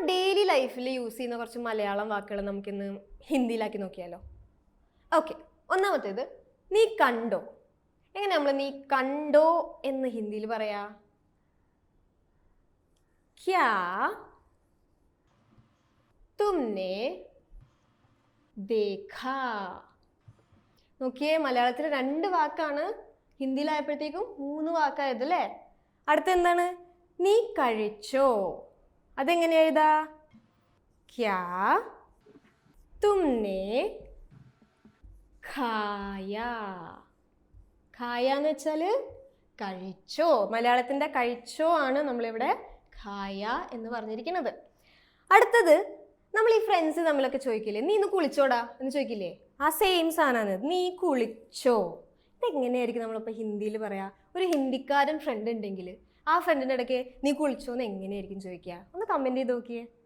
Daily ലൈഫിൽ use ചെയ്യുന്ന കുറച്ച് മലയാളം വാക്കുകൾ നമുക്കിന്ന് ഹിന്ദിയിലാക്കി നോക്കിയാലോ? ഓക്കെ, ഒന്നാമത്തേത് നീ കണ്ടോ. എങ്ങനെ നമ്മൾ നീ കണ്ടോ എന്ന് ഹിന്ദിയിൽ പറയാ? ക്യാ തുമ്നെ ദേഖാ. നോക്കിയേ, മലയാളത്തിൽ 2 വാക്കാണ്, ഹിന്ദിയിലായപ്പോഴത്തേക്കും 3 വാക്കായത് അല്ലേ? അടുത്ത എന്താണ്? നീ കഴിച്ചോ. അതെങ്ങനെ എഴുതാ? ക്യാ തുമ്നെ ഖായാ. ഖായ എന്ന് വെച്ചാൽ കഴിച്ചോ. മലയാളത്തിൻ്റെ കഴിച്ചോ ആണ് നമ്മളിവിടെ ഖായ എന്ന് പറഞ്ഞിരിക്കുന്നത്. അടുത്തത്, നമ്മൾ ഈ ഫ്രണ്ട്സ് തമ്മിലൊക്കെ ചോദിക്കില്ലേ, നീ ഇന്ന് കുളിച്ചോടാ എന്ന് ചോദിക്കില്ലേ? ആ സെയിം സാധനമാണ്, നീ കുളിച്ചോ. ഇതെങ്ങനെയായിരിക്കും നമ്മളിപ്പോൾ ഹിന്ദിയിൽ പറയാ? ഒരു ഹിന്ദിക്കാരൻ ഫ്രണ്ട് ഉണ്ടെങ്കിൽ ആ ഫ്രണ്ടിൻ്റെ ഇടയ്ക്ക് നീ കുളിച്ചോ എന്ന് എങ്ങനെയായിരിക്കും ചോദിക്കുക? ഒന്ന് കമൻറ്റ് ചെയ്ത് നോക്കിയേ.